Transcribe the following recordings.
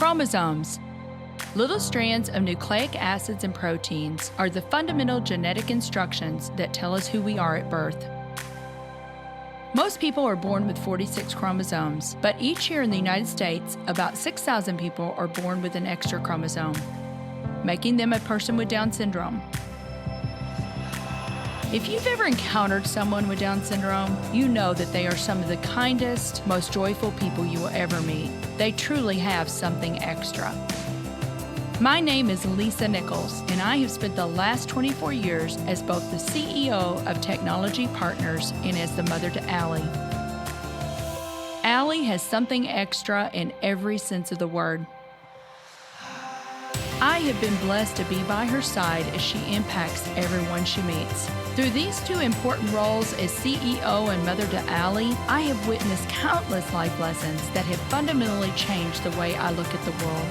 Chromosomes. Little strands of nucleic acids and proteins are the fundamental genetic instructions that tell us who we are at birth. Most people are born with 46 chromosomes, but each year in the United States, about 6,000 people are born with an extra chromosome, making them a person with Down syndrome. If you've ever encountered someone with Down syndrome, you know that they are some of the kindest, most joyful people you will ever meet. They truly have something extra. My name is Lisa Nichols, and I have spent the last 24 years as both the CEO of Technology Partners and as the mother to Allie. Allie has something extra in every sense of the word. I have been blessed to be by her side as she impacts everyone she meets. Through these two important roles as CEO and mother to Allie, I have witnessed countless life lessons that have fundamentally changed the way I look at the world.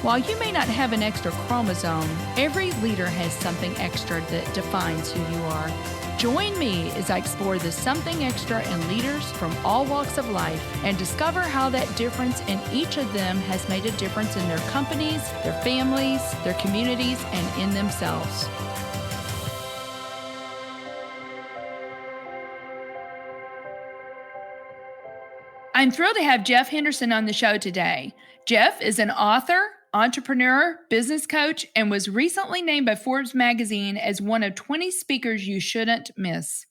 While you may not have an extra chromosome, every leader has something extra that defines who you are. Join me as I explore the something extra in leaders from all walks of life and discover how that difference in each of them has made a difference in their companies, their families, their communities, and in themselves. I'm thrilled to have Jeff Henderson on the show today. Jeff is an author, entrepreneur, business coach, and was recently named by Forbes Magazine as one of 20 speakers you shouldn't miss.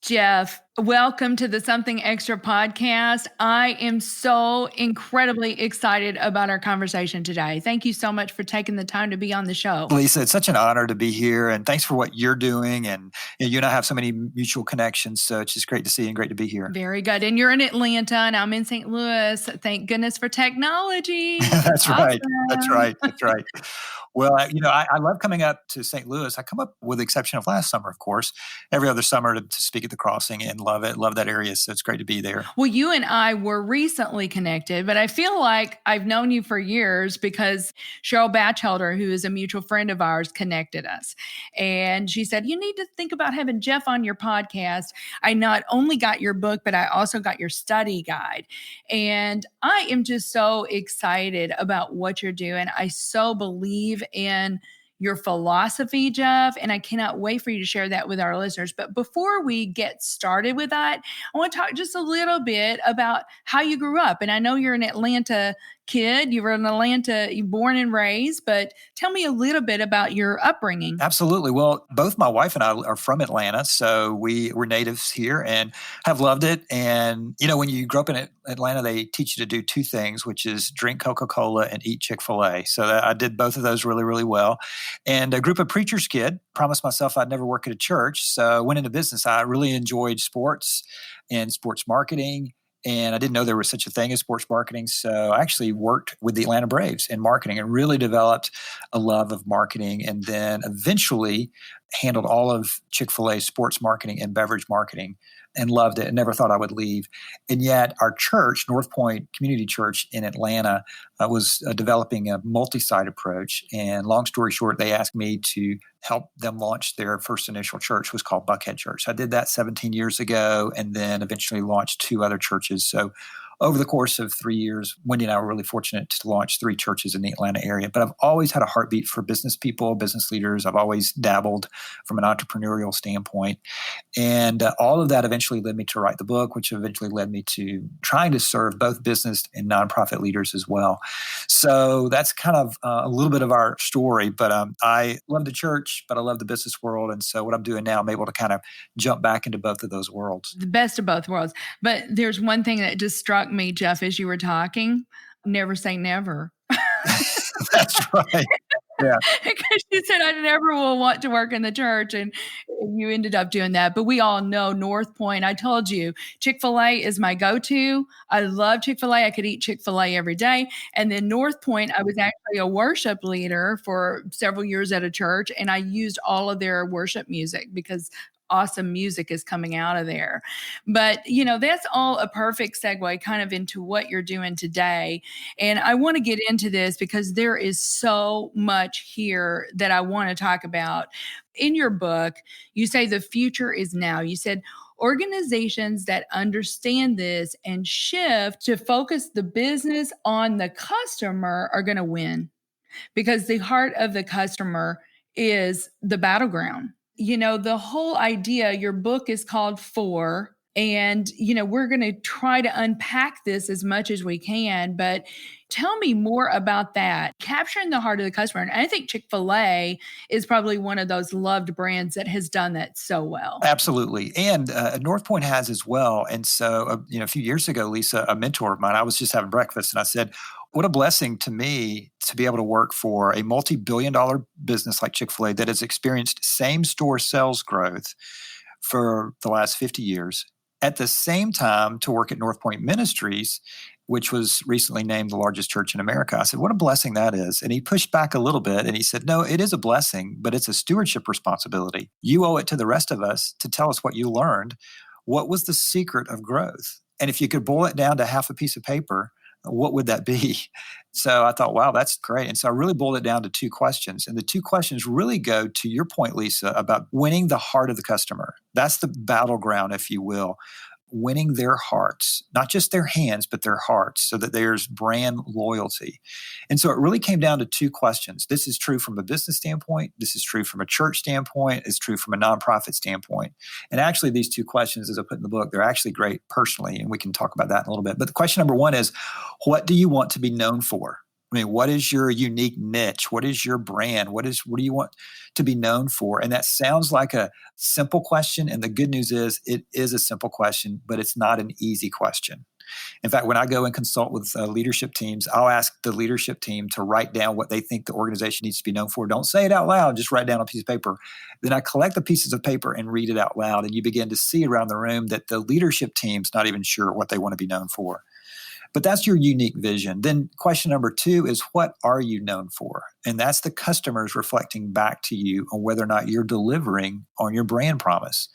Jeff, welcome to the Something Extra podcast. I am so incredibly excited about our conversation today. Thank you so much for taking the time to be on the show. Lisa, it's such an honor to be here, and thanks for what you're doing. And you and I have so many mutual connections, so it's just great to see you and great to be here. Very good. And you're in Atlanta, and I'm in St. Louis. Thank goodness for technology. That's awesome. Right. That's right. That's right. Well, I love coming up to St. Louis. I come up, with the exception of last summer, of course, every other summer to speak at the Crossing, and love it. Love that area. So it's great to be there. Well, you and I were recently connected, but I feel like I've known you for years because Cheryl Batchelder, who is a mutual friend of ours, connected us. And she said, you need to think about having Jeff on your podcast. I not only got your book, but I also got your study guide. And I am just so excited about what you're doing. I so believe in your philosophy, Jeff, and I cannot wait for you to share that with our listeners. But before we get started with that, I want to talk just a little bit about how you grew up. And I know you're an Atlanta kid. You were in Atlanta, you born and raised, but tell me a little bit about your upbringing. Absolutely. Well, both my wife and I are from Atlanta, so we're natives here and have loved it. And, when you grow up in Atlanta, they teach you to do two things, which is drink Coca-Cola and eat Chick-fil-A. So I did both of those really, really well. And I grew up a preacher's kid, promised myself I'd never work at a church. So I went into business. I really enjoyed sports and sports marketing. And I didn't know there was such a thing as sports marketing. So I actually worked with the Atlanta Braves in marketing and really developed a love of marketing, and then eventually handled all of Chick-fil-A sports marketing and beverage marketing and loved it and never thought I would leave. And yet our church, North Point Community Church in Atlanta, was developing a multi-site approach. And long story short, they asked me to help them launch their first initial church, was called Buckhead Church. So I did that 17 years ago and then eventually launched two other churches. So over the course of 3 years, Wendy and I were really fortunate to launch 3 churches in the Atlanta area. But I've always had a heartbeat for business people, business leaders. I've always dabbled from an entrepreneurial standpoint. And all of that eventually led me to write the book, which eventually led me to trying to serve both business and nonprofit leaders as well. So that's kind of a little bit of our story. But I love the church, but I love the business world. And so what I'm doing now, I'm able to kind of jump back into both of those worlds. The best of both worlds. But there's one thing that just struck me, Jeff, as you were talking. Never say never. That's right. Yeah. Because you said I never will want to work in the church, and you ended up doing that. But we all know North Point. I told you, Chick-fil-A is my go-to. I love Chick-fil-A. I could eat Chick-fil-A every day. And then North Point, I was actually a worship leader for several years at a church, and I used all of their worship music because awesome music is coming out of there. But, that's all a perfect segue kind of into what you're doing today. And I want to get into this because there is so much here that I want to talk about. In your book, you say the future is now. You said Organizations that understand this and shift to focus the business on the customer are going to win, because the heart of the customer is the battleground. The whole idea, your book is called For, and, we're going to try to unpack this as much as we can, but tell me more about that, capturing the heart of the customer. And I think Chick-fil-A is probably one of those loved brands that has done that so well. Absolutely. And North Point has as well. And so, a few years ago, Lisa, a mentor of mine, I was just having breakfast and I said, what a blessing to me to be able to work for a multi-billion-dollar business like Chick-fil-A that has experienced same-store sales growth for the last 50 years. At the same time, to work at North Point Ministries, which was recently named the largest church in America. I said, what a blessing that is. And he pushed back a little bit and he said, no, it is a blessing, but it's a stewardship responsibility. You owe it to the rest of us to tell us what you learned. What was the secret of growth? And if you could boil it down to half a piece of paper, what would that be? So I thought, wow, that's great. And so I really boiled it down to 2 questions. And the 2 questions really go to your point, Lisa, about winning the heart of the customer. That's the battleground, if you will. Winning their hearts, not just their hands, but their hearts, so that there's brand loyalty. And so it really came down to 2 questions. This is true from a business standpoint. This is true from a church standpoint. It's true from a nonprofit standpoint. And actually, these 2 questions, as I put in the book, they're actually great personally, and we can talk about that in a little bit. But the question number 1 is, what do you want to be known for? I mean, what is your unique niche? What is your brand? What do you want to be known for? And that sounds like a simple question. And the good news is it is a simple question, but it's not an easy question. In fact, when I go and consult with leadership teams, I'll ask the leadership team to write down what they think the organization needs to be known for. Don't say it out loud, just write down a piece of paper. Then I collect the pieces of paper and read it out loud. And you begin to see around the room that the leadership team's not even sure what they want to be known for. But that's your unique vision. Then question number 2 is, what are you known for? And that's the customers reflecting back to you on whether or not you're delivering on your brand promise.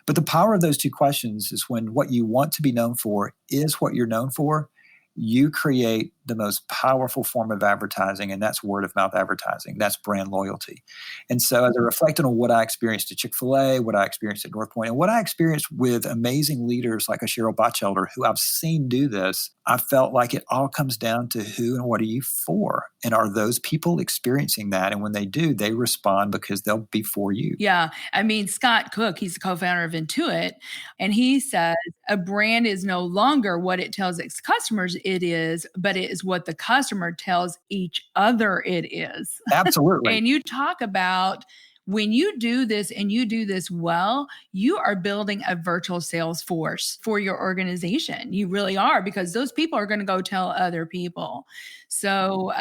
But the power of those 2 questions is when what you want to be known for is what you're known for, you create the most powerful form of advertising, and that's word of mouth advertising. That's brand loyalty. And so as I reflected on what I experienced at Chick-fil-A, what I experienced at North Point, and what I experienced with amazing leaders like a Cheryl Batchelder, who I've seen do this, I felt like it all comes down to who and what are you for? And are those people experiencing that? And when they do, they respond because they'll be for you. Yeah. I mean, Scott Cook, he's the co-founder of Intuit, and he says a brand is no longer what it tells its customers it is, but it is what the customer tells each other it is. Absolutely. And you talk about when you do this and you do this well, you are building a virtual sales force for your organization. You really are, because those people are going to go tell other people. So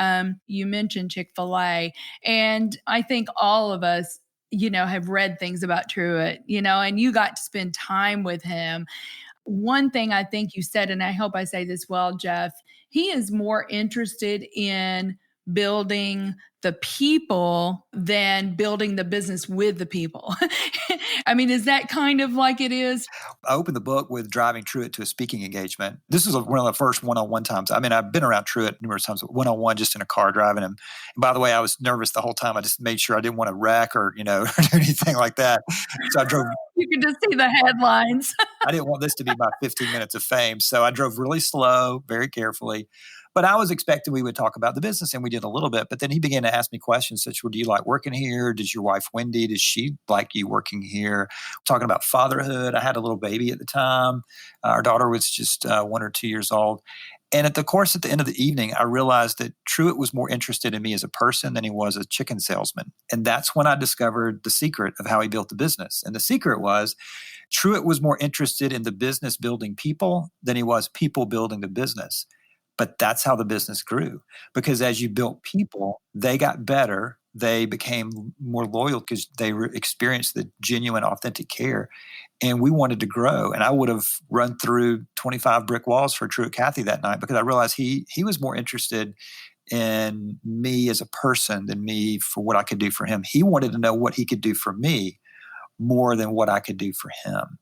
you mentioned Chick-fil-A, and I think all of us, have read things about Truett, and you got to spend time with him. One thing I think you said, and I hope I say this well, Jeff, he is more interested in building the people than building the business with the people. I mean, is that kind of like it is? I opened the book with driving Truett to a speaking engagement. This was one of the first one-on-one times. I mean, I've been around Truett numerous times, one-on-one, just in a car driving him. And by the way, I was nervous the whole time. I just made sure I didn't want to wreck or, or do anything like that. So I drove. You could just see the headlines. I didn't want this to be my 15 minutes of fame. So I drove really slow, very carefully. But I was expecting we would talk about the business, and we did a little bit. But then he began to ask me questions such as, well, do you like working here? Does your wife, Wendy, does she like you working here? Talking about fatherhood. I had a little baby at the time. Our daughter was just 1 or 2 years old. And at the end of the evening, I realized that Truett was more interested in me as a person than he was a chicken salesman. And that's when I discovered the secret of how he built the business. And the secret was Truett was more interested in the business building people than he was people building the business. But that's how the business grew, because as you built people, they got better. They became more loyal because they experienced the genuine, authentic care. And we wanted to grow. And I would have run through 25 brick walls for Truett Cathy that night, because I realized he was more interested in me as a person than me for what I could do for him. He wanted to know what he could do for me more than what I could do for him.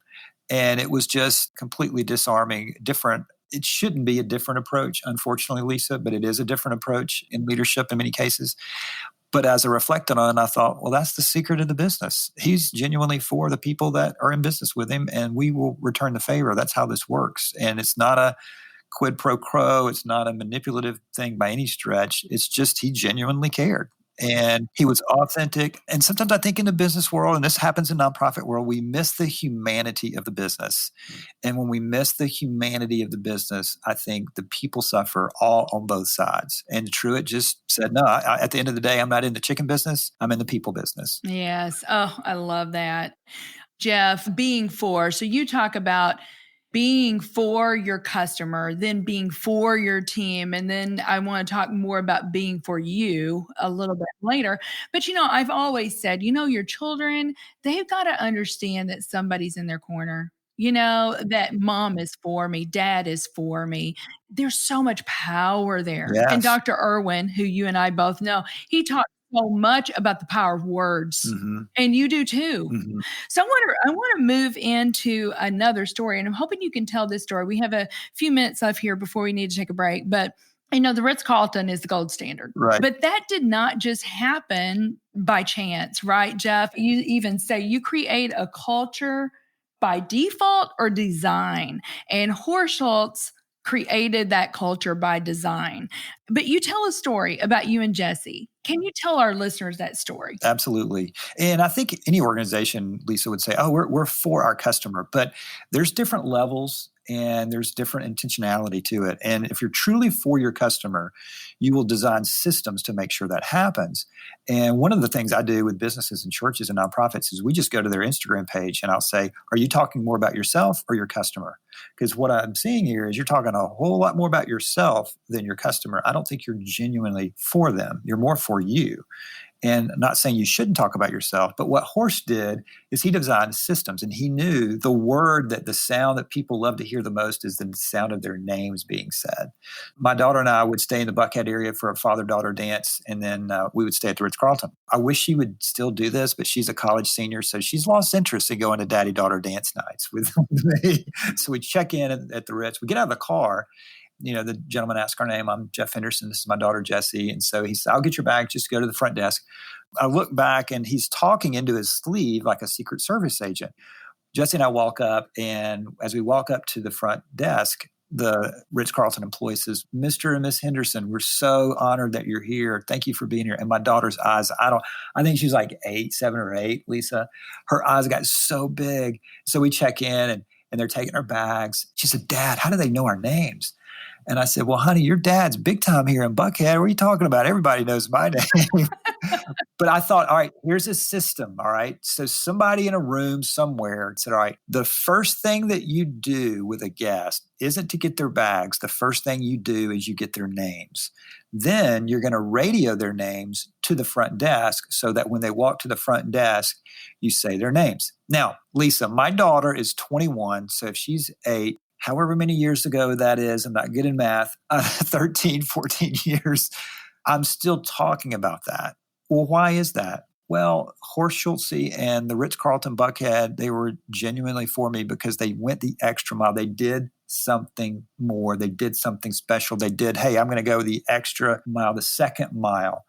And it was just completely disarming, different. It shouldn't be a different approach, unfortunately, Lisa, but it is a different approach in leadership in many cases. But as I reflected on it, I thought, well, that's the secret of the business. He's genuinely for the people that are in business with him, and we will return the favor. That's how this works. And it's not a quid pro quo. It's not a manipulative thing by any stretch. It's just he genuinely cared. And he was authentic. And sometimes I think in the business world, and this happens in nonprofit world, we miss the humanity of the business. And when we miss the humanity of the business, I think the people suffer all on both sides. And Truett just said, no, at the end of the day, I'm not in the chicken business. I'm in the people business. Yes. Oh, I love that. Jeff, being for, so you talk about being for your customer, then being for your team. And then I want to talk more about being for you a little bit later. But, I've always said, your children, they've got to understand that somebody's in their corner. That mom is for me, dad is for me. There's so much power there. Yes. And Dr. Irwin, who you and I both know, he talks so much about the power of words. Mm-hmm. And you do too. Mm-hmm. So I want to move into another story, and I'm hoping you can tell this story. We have a few minutes left here before we need to take a break, but the Ritz-Carlton is the gold standard. Right. But that did not just happen by chance, right, Jeff? You even say you create a culture by default or design. And Horst Schultz created that culture by design. But you tell a story about you and Jesse. Can you tell our listeners that story? Absolutely. And I think any organization, Lisa, would say, oh, we're for our customer. But there's different levels and there's different intentionality to it. And if you're truly for your customer, you will design systems to make sure that happens. And one of the things I do with businesses and churches and nonprofits is we just go to their Instagram page and I'll say, are you talking more about yourself or your customer? Because what I'm seeing here is you're talking a whole lot more about yourself than your customer. I don't think you're genuinely for them. You're more for you. And I'm not saying you shouldn't talk about yourself, but what Horst did is he designed systems, and he knew the sound that people love to hear the most is the sound of their names being said. My daughter and I would stay in the Buckhead area for a father-daughter dance, and then we would stay at the Ritz-Carlton. I wish she would still do this, but she's a college senior, so she's lost interest in going to daddy-daughter dance nights with me. So we check in at the Ritz. We get out of the car. The gentleman asked our name. I'm Jeff Henderson. This is my daughter, Jessie. And so he said, I'll get your bag. Just go to the front desk. I look back and he's talking into his sleeve like a Secret Service agent. Jessie and I walk up, and as we walk up to the front desk, the Ritz-Carlton employee says, Mr. and Miss Henderson, we're so honored that you're here. Thank you for being here. And my daughter's eyes, I think she's like 7 or 8, Lisa. Her eyes got so big. So we check in and they're taking our bags. She said, Dad, how do they know our names? And I said, well, honey, your dad's big time here in Buckhead. What are you talking about? Everybody knows my name. But I thought, all right, here's a system. All right. So somebody in a room somewhere said, all right, the first thing that you do with a guest isn't to get their bags. The first thing you do is you get their names. Then you're going to radio their names to the front desk so that when they walk to the front desk, you say their names. Now, Lisa, my daughter is 21. So if she's 8, however many years ago that is, I'm not good in math, 13, 14 years, I'm still talking about that. Well, why is that? Well, Horst Schultz and the Ritz-Carlton Buckhead, they were genuinely for me because they went the extra mile. They did something more. They did something special. They did, hey, I'm going to go the extra mile, the second mile.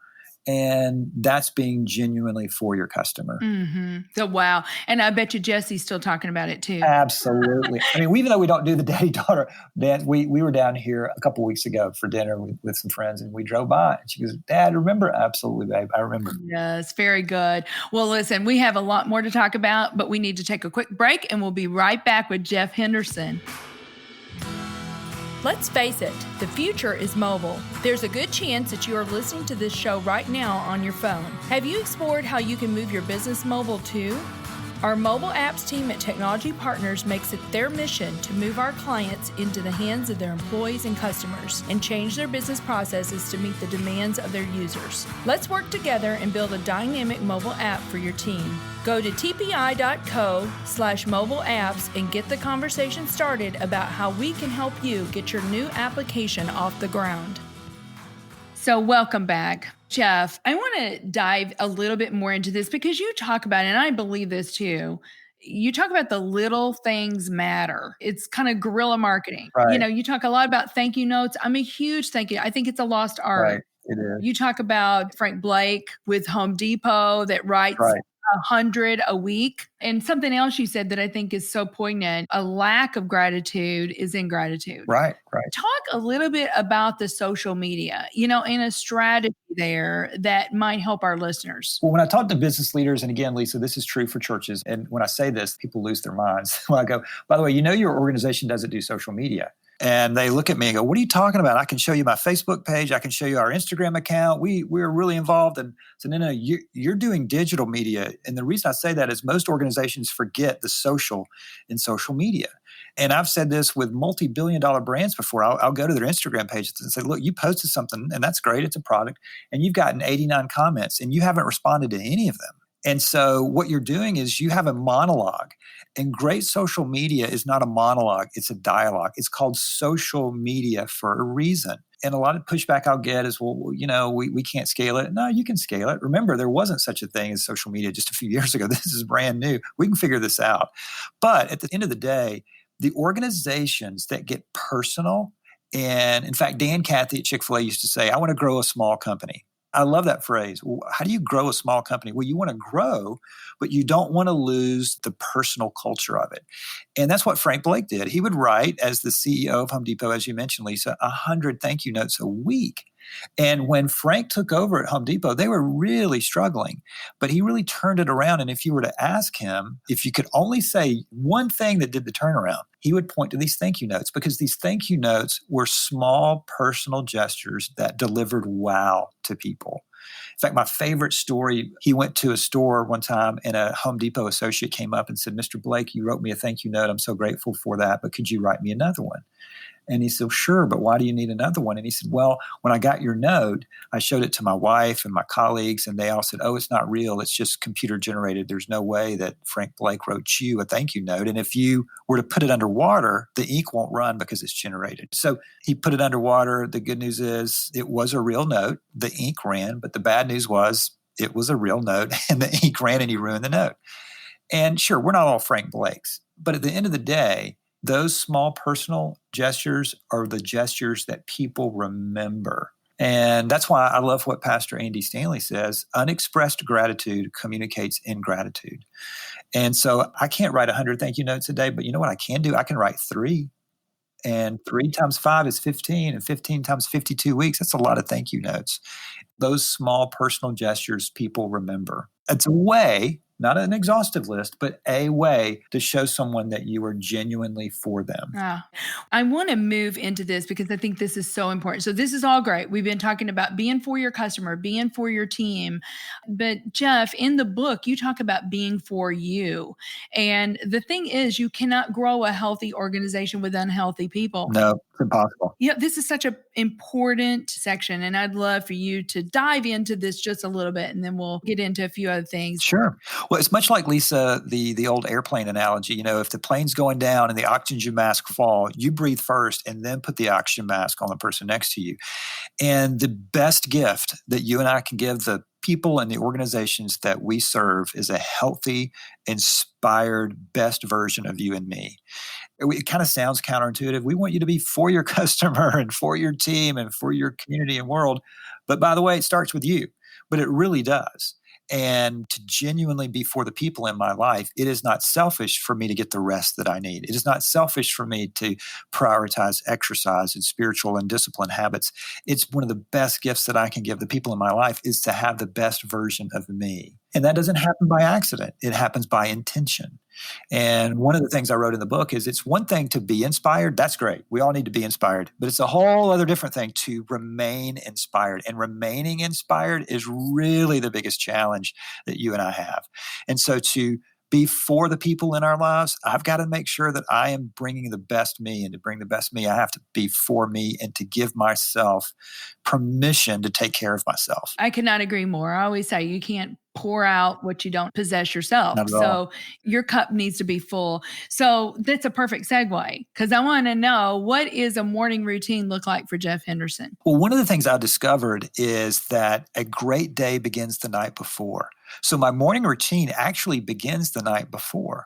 And that's being genuinely for your customer. Mm-hmm. So, wow. And I bet you Jesse's still talking about it too. Absolutely. I mean, even though we don't do the daddy-daughter dance, we were down here a couple of weeks ago for dinner with some friends, and we drove by. And she goes, Dad, remember? Absolutely, babe. I remember. Yes, very good. Well, listen, we have a lot more to talk about, but we need to take a quick break, and we'll be right back with Jeff Henderson. Let's face it, the future is mobile. There's a good chance that you are listening to this show right now on your phone. Have you explored how you can move your business mobile too? Our mobile apps team at Technology Partners makes it their mission to move our clients into the hands of their employees and customers and change their business processes to meet the demands of their users. Let's work together and build a dynamic mobile app for your team. Go to tpi.co/mobile apps and get the conversation started about how we can help you get your new application off the ground. So welcome back. Jeff, I want to dive a little bit more into this because you talk about, and I believe this too, you talk about the little things matter. It's kind of guerrilla marketing. Right. You talk a lot about thank you notes. I'm a huge thank you. I think it's a lost art. Right. It is. You talk about Frank Blake with Home Depot that writes Right. 100 a week. And something else you said that I think is so poignant, a lack of gratitude is ingratitude. Right. Talk a little bit about the social media, and a strategy there that might help our listeners. Well, when I talk to business leaders, and again, Lisa, this is true for churches. And when I say this, people lose their minds. When I go, by the way, your organization doesn't do social media. And they look at me and go, what are you talking about? I can show you my Facebook page. I can show you our Instagram account. We're really involved. And so, no, you're doing digital media. And the reason I say that is most organizations forget the social in social media. And I've said this with multi-billion-dollar brands before. I'll go to their Instagram page and say, look, you posted something, and that's great. It's a product. And you've gotten 89 comments, and you haven't responded to any of them. And so what you're doing is you have a monologue. And great social media is not a monologue. It's a dialogue. It's called social media for a reason. And a lot of pushback I'll get is, well, we can't scale it. No, you can scale it. Remember, there wasn't such a thing as social media just a few years ago. This is brand new. We can figure this out. But at the end of the day, the organizations that get personal, and in fact, Dan Cathy at Chick-fil-A used to say, I want to grow a small company. I love that phrase. Well, how do you grow a small company? Well, you want to grow, but you don't want to lose the personal culture of it. And that's what Frank Blake did. He would write, as the CEO of Home Depot, as you mentioned, Lisa, 100 thank you notes a week. And when Frank took over at Home Depot, they were really struggling, but he really turned it around. And if you were to ask him, if you could only say one thing that did the turnaround, he would point to these thank you notes, because these thank you notes were small personal gestures that delivered wow to people. In fact, my favorite story, he went to a store one time and a Home Depot associate came up and said, Mr. Blake, you wrote me a thank you note. I'm so grateful for that, but could you write me another one? And he said, sure, but why do you need another one? And he said, well, when I got your note, I showed it to my wife and my colleagues, and they all said, oh, it's not real. It's just computer generated. There's no way that Frank Blake wrote you a thank you note. And if you were to put it underwater, the ink won't run because it's generated. So he put it underwater. The good news is it was a real note. The ink ran, but the bad news was it was a real note and the ink ran and he ruined the note. And sure, we're not all Frank Blakes, but at the end of the day, those small personal gestures are the gestures that people remember. And that's why I love what Pastor Andy Stanley says, unexpressed gratitude communicates ingratitude. And so I can't write 100 thank you notes a day, but you know what I can do? I can write 3. And 3 times 5 is 15, and 15 times 52 weeks, that's a lot of thank you notes. Those small personal gestures people remember. It's a way, not an exhaustive list, but a way to show someone that you are genuinely for them. I want to move into this because I think this is so important. So this is all great. We've been talking about being for your customer, being for your team. But Jeff, in the book, you talk about being for you. And the thing is, you cannot grow a healthy organization with unhealthy people. No, it's impossible. Yeah, this is such an important section, and I'd love for you to dive into this just a little bit, and then we'll get into a few other things. Sure. Well, it's much like, Lisa, the old airplane analogy. If the plane's going down and the oxygen mask fall, you breathe first and then put the oxygen mask on the person next to you. And the best gift that you and I can give the people and the organizations that we serve is a healthy, inspired, best version of you and me. It kind of sounds counterintuitive. We want you to be for your customer and for your team and for your community and world. But by the way, it starts with you. But it really does. And to genuinely be for the people in my life, it is not selfish for me to get the rest that I need. It is not selfish for me to prioritize exercise and spiritual and discipline habits. It's one of the best gifts that I can give the people in my life is to have the best version of me. And that doesn't happen by accident. It happens by intention. And one of the things I wrote in the book is it's one thing to be inspired. That's great. We all need to be inspired. But it's a whole other different thing to remain inspired. And remaining inspired is really the biggest challenge that you and I have. And so to be for the people in our lives, I've got to make sure that I am bringing the best me. And to bring the best me, I have to be for me and to give myself permission to take care of myself. I could not agree more. I always say you can't pour out what you don't possess yourself. Not at all. So your cup needs to be full. So that's a perfect segue, because I want to know, what is a morning routine look like for Jeff Henderson? Well, one of the things I discovered is that a great day begins the night before. So my morning routine actually begins the night before.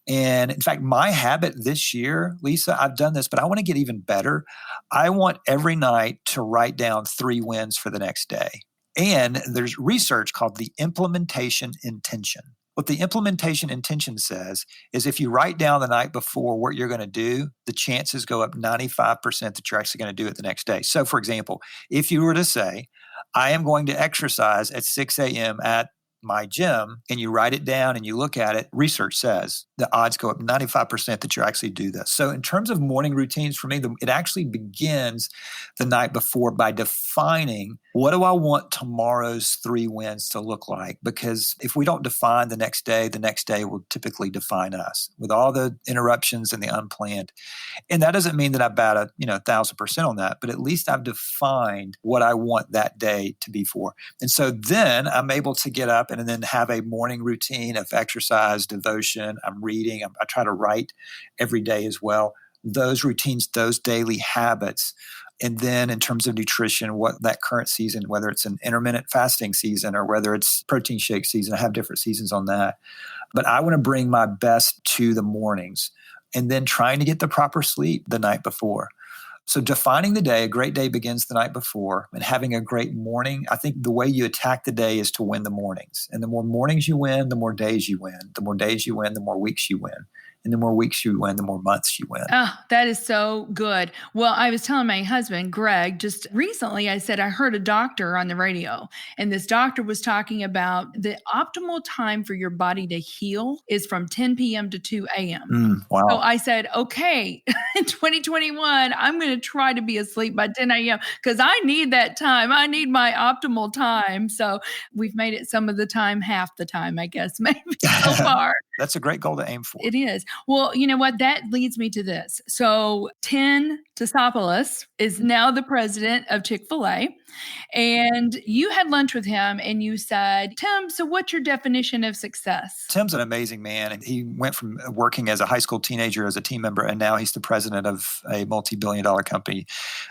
And in fact, my habit this year, Lisa, I've done this, but I want to get even better. I want every night to write down 3 wins for the next day. And there's research called the implementation intention. What the implementation intention says is if you write down the night before what you're going to do, the chances go up 95% that you're actually going to do it the next day. So, for example, if you were to say, I am going to exercise at 6 a.m. at my gym, and you write it down and you look at it, research says the odds go up 95% that you actually do this. So in terms of morning routines, for me, it actually begins the night before by defining, what do I want tomorrow's 3 wins to look like? Because if we don't define the next day will typically define us with all the interruptions and the unplanned. And that doesn't mean that I bat 1,000% on that, but at least I've defined what I want that day to be for. And so then I'm able to get up and then have a morning routine of exercise, devotion. I'm reading. I try to write every day as well. Those routines, those daily habits. And then in terms of nutrition, what that current season, whether it's an intermittent fasting season or whether it's protein shake season, I have different seasons on that. But I want to bring my best to the mornings and then trying to get the proper sleep the night before. So defining the day, a great day begins the night before, and having a great morning. I think the way you attack the day is to win the mornings. And the more mornings you win, the more days you win. The more days you win, the more weeks you win. And the more weeks you win, the more months you win. Oh, that is so good. Well, I was telling my husband, Greg, just recently, I said, I heard a doctor on the radio, and this doctor was talking about the optimal time for your body to heal is from 10 p.m. to 2 a.m. Wow. So I said, okay, in 2021, I'm going to try to be asleep by 10 a.m. because I need that time. I need my optimal time. So we've made it some of the time, half the time, I guess, maybe so far. That's a great goal to aim for. It is. Well, you know what? That leads me to this. So Tim Tassopoulos is now the president of Chick-fil-A. And you had lunch with him and you said, Tim, so what's your definition of success? Tim's an amazing man. And he went from working as a high school teenager as a team member, and now he's the president of a multi-billion-dollar company,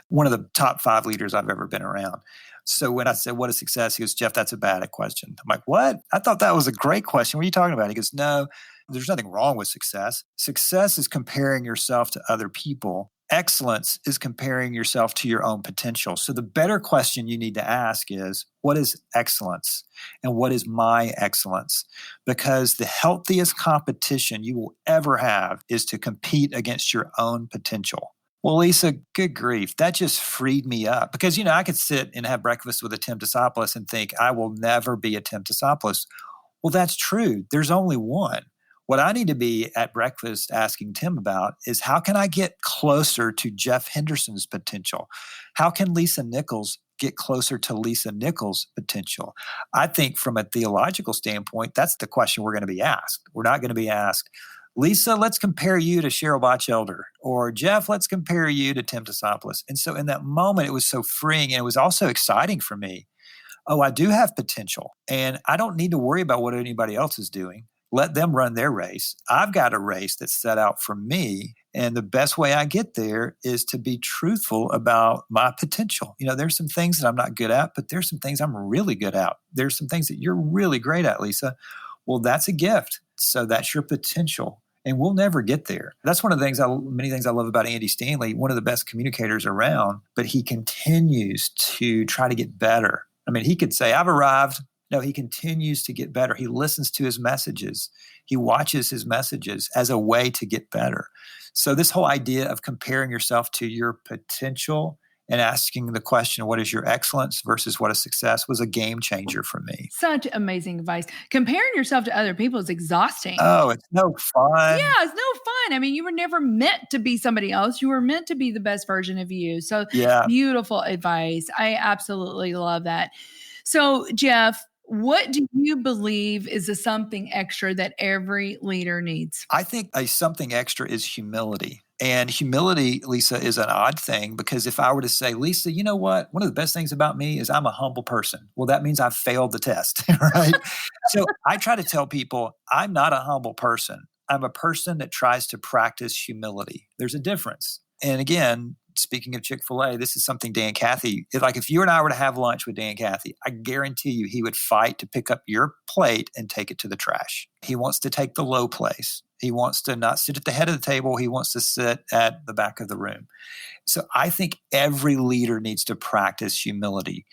one of the top 5 leaders I've ever been around. So when I said, what is success? He goes, Jeff, that's a bad question. I'm like, what? I thought that was a great question. What are you talking about? He goes, no, there's nothing wrong with success. Success is comparing yourself to other people. Excellence is comparing yourself to your own potential. So the better question you need to ask is, what is excellence? And what is my excellence? Because the healthiest competition you will ever have is to compete against your own potential. Well, Lisa, good grief. That just freed me up because, I could sit and have breakfast with a Tim Tassopoulos and think, I will never be a Tim Tassopoulos. Well, that's true. There's only one. What I need to be at breakfast asking Tim about is how can I get closer to Jeff Henderson's potential? How can Lisa Nichols get closer to Lisa Nichols' potential? I think from a theological standpoint, that's the question we're going to be asked. We're not going to be asked, Lisa, let's compare you to Cheryl Bachelder, or Jeff, let's compare you to Tim Tassopoulos. And so in that moment, it was so freeing, and it was also exciting for me. Oh, I do have potential, and I don't need to worry about what anybody else is doing. Let them run their race. I've got a race that's set out for me, and the best way I get there is to be truthful about my potential. There's some things that I'm not good at, but there's some things I'm really good at. There's some things that you're really great at, Lisa. Well, that's a gift. So that's your potential. And we'll never get there. That's one of the things, many things I love about Andy Stanley, one of the best communicators around, but he continues to try to get better. I mean, he could say, I've arrived. No, he continues to get better. He listens to his messages. He watches his messages as a way to get better. So this whole idea of comparing yourself to your potential and asking the question, what is your excellence versus what is success, was a game changer for me. Such amazing advice. Comparing yourself to other people is exhausting. Oh, it's no fun. Yeah, it's no fun. I mean, you were never meant to be somebody else. You were meant to be the best version of you. So Beautiful advice. I absolutely love that. So Jeff, what do you believe is a something extra that every leader needs? I think a something extra is humility. And humility, Lisa, is an odd thing because if I were to say, Lisa, you know what? One of the best things about me is I'm a humble person. Well, that means I've failed the test, right? So I try to tell people I'm not a humble person. I'm a person that tries to practice humility. There's a difference. And again, speaking of Chick-fil-A, this is something Dan Cathy, if you and I were to have lunch with Dan Cathy, I guarantee you he would fight to pick up your plate and take it to the trash. He wants to take the low place. He wants to not sit at the head of the table. He wants to sit at the back of the room. So I think every leader needs to practice humility.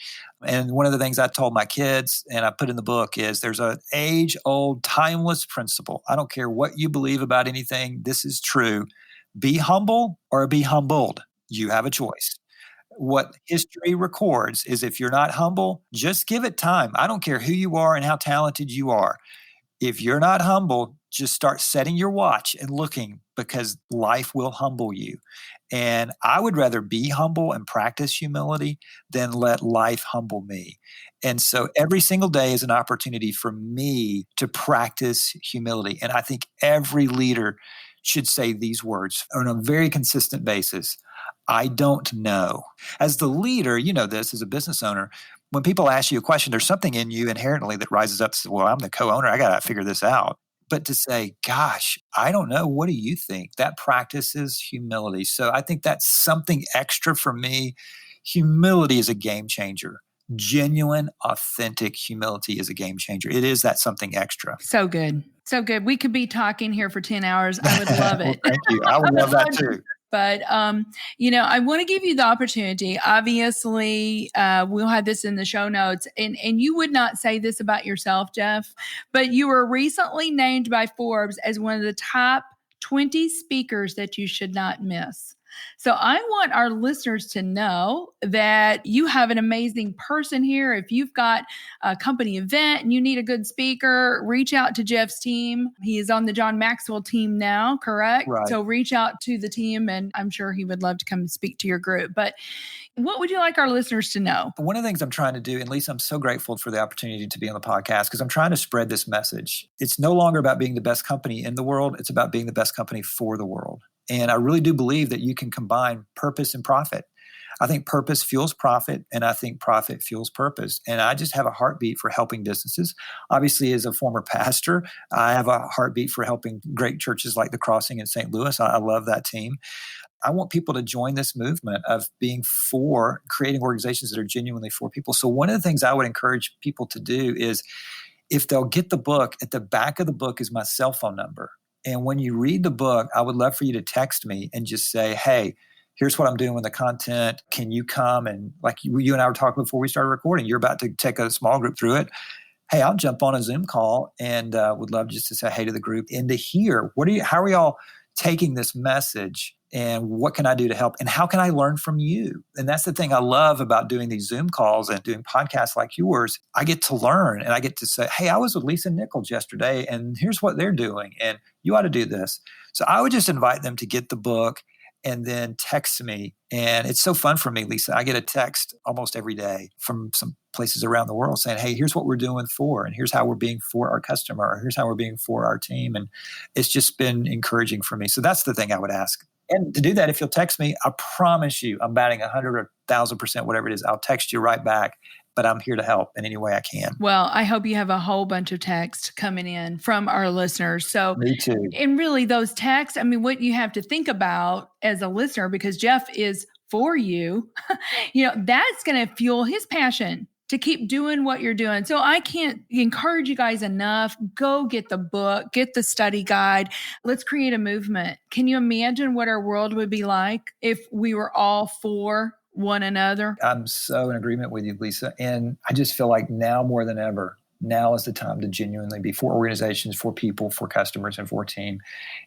And one of the things I told my kids and I put in the book is there's an age-old, timeless principle. I don't care what you believe about anything. This is true. Be humble or be humbled. You have a choice. What history records is if you're not humble, just give it time. I don't care who you are and how talented you are. If you're not humble, just start setting your watch and looking because life will humble you. And I would rather be humble and practice humility than let life humble me. And so every single day is an opportunity for me to practice humility. And I think every leader should say these words on a very consistent basis. I don't know. As the leader, you know this as a business owner, when people ask you a question, there's something in you inherently that rises up and says, well, I'm the co-owner. I got to figure this out. But to say, gosh, I don't know. What do you think? That practices humility. So I think that's something extra for me. Humility is a game changer. Genuine, authentic humility is a game changer. It is that something extra. So good. So good. We could be talking here for 10 hours. I would love it. Well, thank you. I would love that too. But, I want to give you the opportunity. Obviously, we'll have this in the show notes. And you would not say this about yourself, Jeff, but you were recently named by Forbes as one of the top 20 speakers that you should not miss. So I want our listeners to know that you have an amazing person here. If you've got a company event and you need a good speaker, reach out to Jeff's team. He is on the John Maxwell team now, correct? Right. So reach out to the team and I'm sure he would love to come and speak to your group. But what would you like our listeners to know? One of the things I'm trying to do, and Lisa, I'm so grateful for the opportunity to be on the podcast because I'm trying to spread this message. It's no longer about being the best company in the world. It's about being the best company for the world. And I really do believe that you can combine purpose and profit. I think purpose fuels profit, and I think profit fuels purpose. And I just have a heartbeat for helping businesses. Obviously, as a former pastor, I have a heartbeat for helping great churches like the Crossing in St. Louis. I love that team. I want people to join this movement of being for creating organizations that are genuinely for people. So one of the things I would encourage people to do is if they'll get the book, at the back of the book is my cell phone number. And when you read the book, I would love for you to text me and just say, hey, here's what I'm doing with the content. Can you come? And like you and I were talking before we started recording, you're about to take a small group through it. Hey, I'll jump on a Zoom call and would love just to say hey to the group and to hear how are y'all taking this message and what can I do to help and how can I learn from you? And that's the thing I love about doing these Zoom calls and doing podcasts like yours. I get to learn and I get to say, hey, I was with Lisa Nichols yesterday and here's what they're doing and you ought to do this. So I would just invite them to get the book and then text me. And it's so fun for me, Lisa. I get a text almost every day from some places around the world saying, hey, here's what we're doing for, and here's how we're being for our customer, or here's how we're being for our team. And it's just been encouraging for me. So that's the thing I would ask. And to do that, if you'll text me, I promise you, I'm batting 100 or 1,000%, whatever it is. I'll text you right back. But I'm here to help in any way I can. Well, I hope you have a whole bunch of texts coming in from our listeners. So, me too. And really those texts, I mean, what you have to think about as a listener, because Jeff is for you, that's going to fuel his passion to keep doing what you're doing. So I can't encourage you guys enough. Go get the book, get the study guide. Let's create a movement. Can you imagine what our world would be like if we were all for one another? I'm so in agreement with you, Lisa. And I just feel like now more than ever, now is the time to genuinely be for organizations, for people, for customers, and for a team.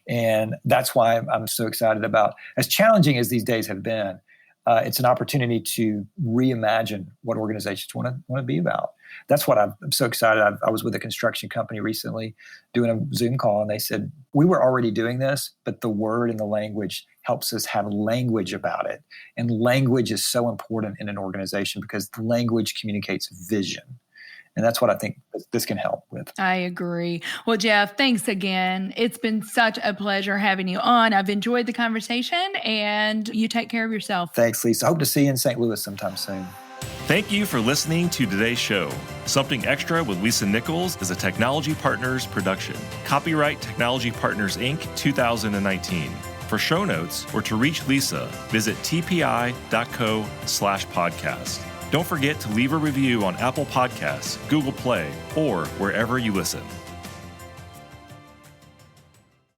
And that's why I'm so excited about, as challenging as these days have been, it's an opportunity to reimagine what organizations want to be about. That's what I'm so excited. I was with a construction company recently doing a Zoom call, and they said, we were already doing this, but the word and the language helps us have language about it. And language is so important in an organization because language communicates vision. And that's what I think this can help with. I agree. Well, Jeff, thanks again. It's been such a pleasure having you on. I've enjoyed the conversation, and you take care of yourself. Thanks, Lisa. Hope to see you in St. Louis sometime soon. Thank you for listening to today's show. Something Extra with Lisa Nichols is a Technology Partners production. Copyright Technology Partners, Inc., 2019. For show notes or to reach Lisa, visit tpi.co/podcast. Don't forget to leave a review on Apple Podcasts, Google Play, or wherever you listen.